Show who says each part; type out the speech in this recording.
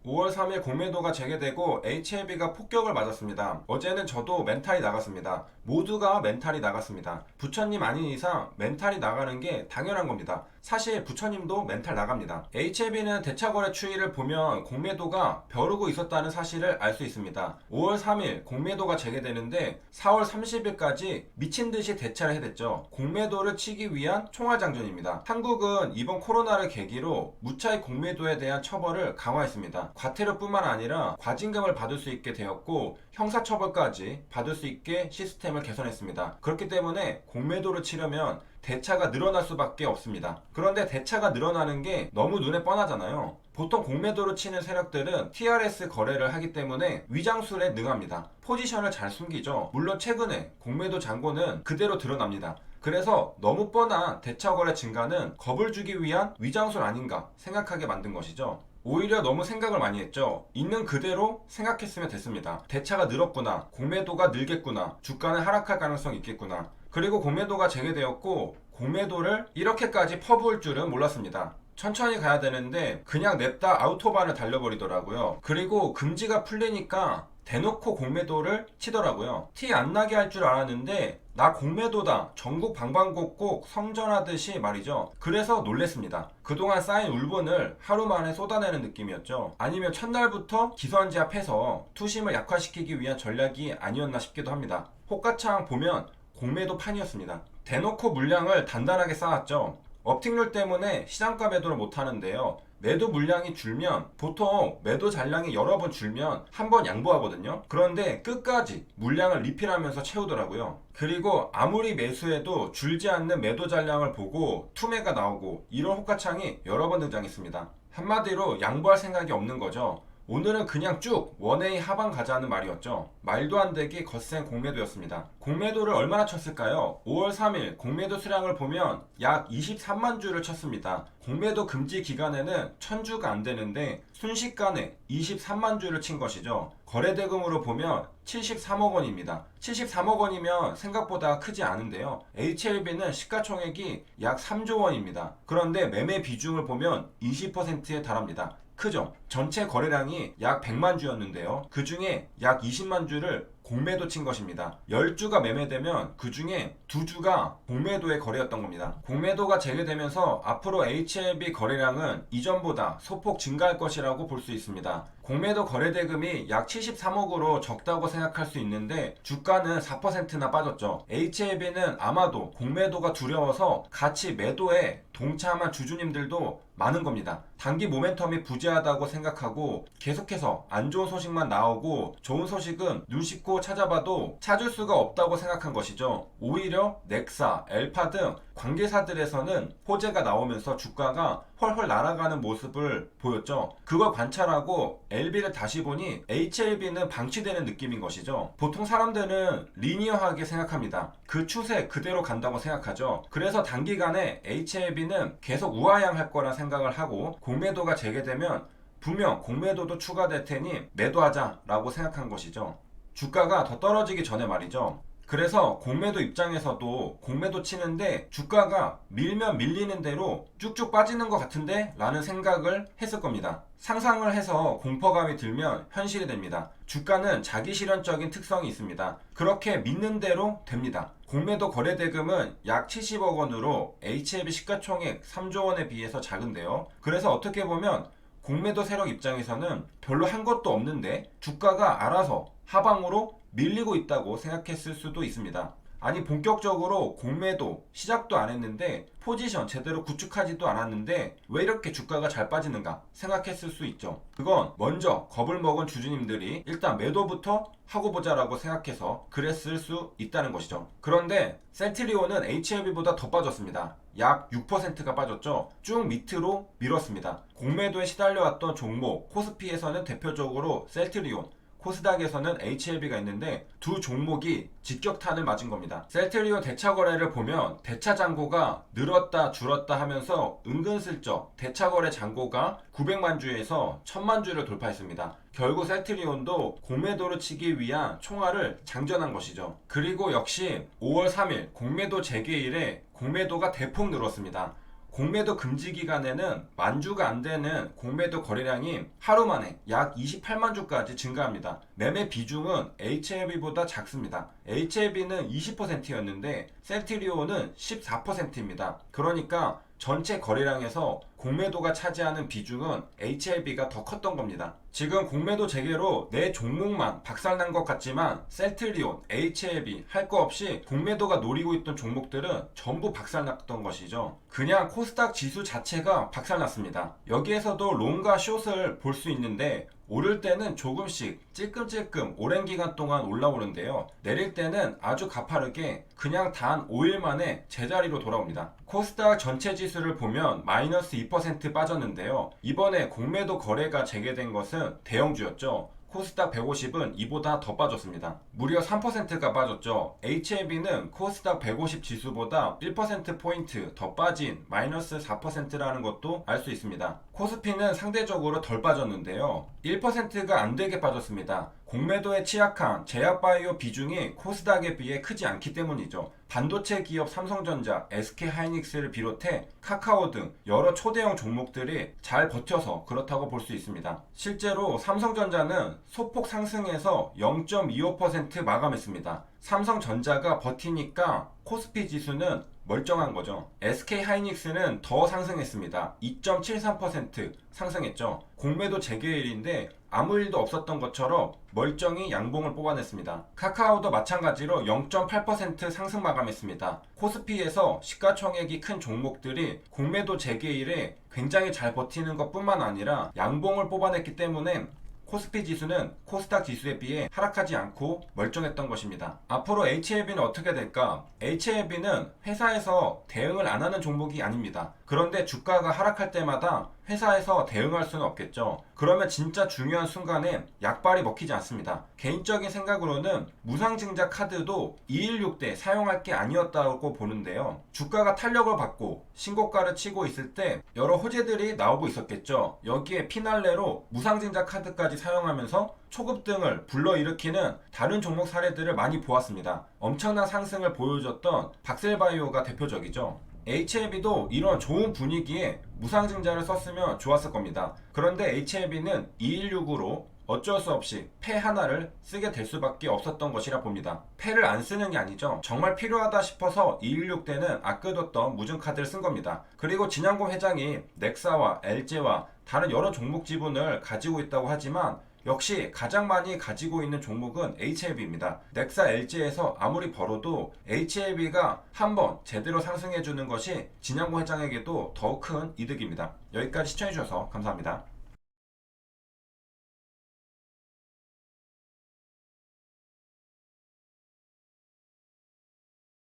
Speaker 1: 5월 3일 공매도가 재개되고 HLB가 폭격을 맞았습니다. 어제는 저도 멘탈이 나갔습니다. 모두가 멘탈이 나갔습니다. 부처님 아닌 이상 멘탈이 나가는 게 당연한 겁니다. 사실 부처님도 멘탈 나갑니다. HLB는 대차거래 추이를 보면 공매도가 벼르고 있었다는 사실을 알 수 있습니다. 5월 3일 공매도가 재개되는데 4월 30일까지 미친듯이 대차를 해댔죠. 공매도를 치기 위한 총알장전입니다. 한국은 이번 코로나를 계기로 무차익 공매도에 대한 처벌을 강화했습니다. 과태료뿐만 아니라 과징금을 받을 수 있게 되었고 형사처벌까지 받을 수 있게 시스템을 개선했습니다. 그렇기 때문에 공매도를 치려면 대차가 늘어날 수밖에 없습니다. 그런데 대차가 늘어나는 게 너무 눈에 뻔하잖아요. 보통 공매도를 치는 세력들은 TRS 거래를 하기 때문에 위장술에 능합니다. 포지션을 잘 숨기죠. 물론 최근에 공매도 잔고는 그대로 드러납니다. 그래서 너무 뻔한 대차 거래 증가는 겁을 주기 위한 위장술 아닌가 생각하게 만든 것이죠. 오히려 너무 생각을 많이 했죠. 있는 그대로 생각했으면 됐습니다. 대차가 늘었구나, 공매도가 늘겠구나, 주가는 하락할 가능성이 있겠구나. 그리고 공매도가 재개되었고 공매도를 이렇게까지 퍼부을 줄은 몰랐습니다. 천천히 가야 되는데 그냥 냅다 아우토반을 달려버리더라고요. 그리고 금지가 풀리니까 대놓고 공매도를 치더라고요. 티 안 나게 할 줄 알았는데 나 공매도다 전국 방방곡곡 성전하듯이 말이죠. 그래서 놀랬습니다. 그동안 쌓인 울분을 하루 만에 쏟아내는 느낌이었죠. 아니면 첫날부터 기선제압해서 투심을 약화시키기 위한 전략이 아니었나 싶기도 합니다. 호가창 보면 공매도 판이었습니다. 대놓고 물량을 단단하게 쌓았죠. 업틱률 때문에 시장가 매도를 못하는데요. 매도 물량이 줄면 보통 매도 잔량이 여러 번 줄면 한 번 양보하거든요. 그런데 끝까지 물량을 리필하면서 채우더라고요. 그리고 아무리 매수해도 줄지 않는 매도 잔량을 보고 투매가 나오고 이런 호가창이 여러 번 등장했습니다. 한마디로 양보할 생각이 없는 거죠. 오늘은 그냥 쭉 원웨이 하방 가자는 말이었죠. 말도 안 되게 거센 공매도였습니다. 공매도를 얼마나 쳤을까요? 5월 3일 공매도 수량을 보면 약 23만 주를 쳤습니다. 공매도 금지 기간에는 1000주가 안 되는데 순식간에 23만 주를 친 것이죠. 거래대금으로 보면 73억 원입니다. 73억 원이면 생각보다 크지 않은데요. HLB는 시가총액이 약 3조 원입니다. 그런데 매매 비중을 보면 20%에 달합니다. 크죠? 전체 거래량이 약 100만 주였는데요. 그 중에 약 20만 주를 공매도 친 것입니다. 10주가 매매되면 그 중에 2주가 공매도의 거래였던 겁니다. 공매도가 재개되면서 앞으로 HLB 거래량은 이전보다 소폭 증가할 것이라고 볼 수 있습니다. 공매도 거래대금이 약 73억으로 적다고 생각할 수 있는데 주가는 4%나 빠졌죠. HLB는 아마도 공매도가 두려워서 같이 매도에 동참한 주주님들도 많은 겁니다. 단기 모멘텀이 부재하다고 생각하고 계속해서 안 좋은 소식만 나오고 좋은 소식은 눈 씻고 찾아봐도 찾을 수가 없다고 생각한 것이죠. 오히려 넥사, 엘파 등 관계사들에서는 호재가 나오면서 주가가 헐헐 날아가는 모습을 보였죠. 그걸 관찰하고 LB를 다시 보니 HLB는 방치되는 느낌인 것이죠. 보통 사람들은 리니어하게 생각합니다. 그 추세 그대로 간다고 생각하죠. 그래서 단기간에 HLB는 계속 우하향할 거라 생각을 하고 공매도가 재개되면 분명 공매도도 추가될 테니 매도하자라고 생각한 것이죠. 주가가 더 떨어지기 전에 말이죠. 그래서 공매도 입장에서도 공매도 치는데 주가가 밀면 밀리는 대로 쭉쭉 빠지는 것 같은데 라는 생각을 했을 겁니다. 상상을 해서 공포감이 들면 현실이 됩니다. 주가는 자기 실현적인 특성이 있습니다. 그렇게 믿는 대로 됩니다. 공매도 거래대금은 약 70억 원으로 HLB 시가총액 3조 원에 비해서 작은데요. 그래서 어떻게 보면 공매도 세력 입장에서는 별로 한 것도 없는데 주가가 알아서 하방으로 밀리고 있다고 생각했을 수도 있습니다. 아니 본격적으로 공매도 시작도 안 했는데 포지션 제대로 구축하지도 않았는데 왜 이렇게 주가가 잘 빠지는가 생각했을 수 있죠. 그건 먼저 겁을 먹은 주주님들이 일단 매도부터 하고 보자라고 생각해서 그랬을 수 있다는 것이죠. 그런데 셀트리온은 HLB보다 더 빠졌습니다. 약 6%가 빠졌죠. 쭉 밑으로 밀었습니다. 공매도에 시달려왔던 종목 코스피에서는 대표적으로 셀트리온, 코스닥에서는 HLB가 있는데 두 종목이 직격탄을 맞은 겁니다. 셀트리온 대차 거래를 보면 대차 잔고가 늘었다 줄었다 하면서 은근슬쩍 대차 거래 잔고가 900만 주에서 1000만 주를 돌파했습니다. 결국 셀트리온도 공매도를 치기 위한 총알을 장전한 것이죠. 그리고 역시 5월 3일 공매도 재개일에 공매도가 대폭 늘었습니다. 공매도 금지 기간에는 만주가 안 되는 공매도 거래량이 하루 만에 약 28만 주까지 증가합니다. 매매 비중은 HLB보다 작습니다. HLB는 20%였는데 셀트리온은 14%입니다. 그러니까 전체 거래량에서 공매도가 차지하는 비중은 HLB가 더 컸던 겁니다. 지금 공매도 재개로 내 종목만 박살난 것 같지만 셀트리온, HLB 할 거 없이 공매도가 노리고 있던 종목들은 전부 박살났던 것이죠. 그냥 코스닥 지수 자체가 박살났습니다. 여기에서도 롱과 숏을 볼 수 있는데 오를 때는 조금씩 찔끔찔끔 오랜 기간 동안 올라오는데요. 내릴 때는 아주 가파르게 그냥 단 5일 만에 제자리로 돌아옵니다. 코스닥 전체 지수를 보면 마이너스 2% 빠졌는데요. 이번에 공매도 거래가 재개된 것은 대형주였죠. 코스닥 150은 이보다 더 빠졌습니다. 무려 3%가 빠졌죠. HLB는 코스닥 150 지수보다 1%포인트 더 빠진 마이너스 4%라는 것도 알 수 있습니다. 코스피는 상대적으로 덜 빠졌는데요. 1%가 안 되게 빠졌습니다. 공매도에 취약한 제약바이오 비중이 코스닥에 비해 크지 않기 때문이죠. 반도체 기업 삼성전자, SK하이닉스를 비롯해 카카오 등 여러 초대형 종목들이 잘 버텨서 그렇다고 볼 수 있습니다. 실제로 삼성전자는 소폭 상승해서 0.25% 마감했습니다. 삼성전자가 버티니까 코스피 지수는 멀쩡한 거죠. SK하이닉스는 더 상승했습니다. 2.73% 상승했죠. 공매도 재개일인데 아무 일도 없었던 것처럼 멀쩡히 양봉을 뽑아냈습니다. 카카오도 마찬가지로 0.8% 상승 마감했습니다. 코스피에서 시가총액이 큰 종목들이 공매도 재개일에 굉장히 잘 버티는 것뿐만 아니라 양봉을 뽑아냈기 때문에 코스피 지수는 코스닥 지수에 비해 하락하지 않고 멀쩡했던 것입니다. 앞으로 HLB는 어떻게 될까? HLB는 회사에서 대응을 안 하는 종목이 아닙니다. 그런데 주가가 하락할 때마다 회사에서 대응할 수는 없겠죠. 그러면 진짜 중요한 순간에 약발이 먹히지 않습니다. 개인적인 생각으로는 무상증자 카드도 216대 사용할 게 아니었다고 보는데요. 주가가 탄력을 받고 신고가를 치고 있을 때 여러 호재들이 나오고 있었겠죠. 여기에 피날레로 무상증자 카드까지 사용하면서 초급등을 불러일으키는 다른 종목 사례들을 많이 보았습니다. 엄청난 상승을 보여줬던 박셀바이오가 대표적이죠. HLB도 이런 좋은 분위기에 무상증자를 썼으면 좋았을 겁니다. 그런데 HLB는 216으로 어쩔 수 없이 패 하나를 쓰게 될 수밖에 없었던 것이라 봅니다. 패를 안 쓰는 게 아니죠. 정말 필요하다 싶어서 216 때는 아껴뒀던 무증카드를 쓴 겁니다. 그리고 진양공 회장이 넥사와 LG와 다른 여러 종목 지분을 가지고 있다고 하지만 역시 가장 많이 가지고 있는 종목은 HLB입니다. 넥사 LG에서 아무리 벌어도 HLB가 한번 제대로 상승해주는 것이 진양고 회장에게도 더 큰 이득입니다. 여기까지 시청해주셔서 감사합니다.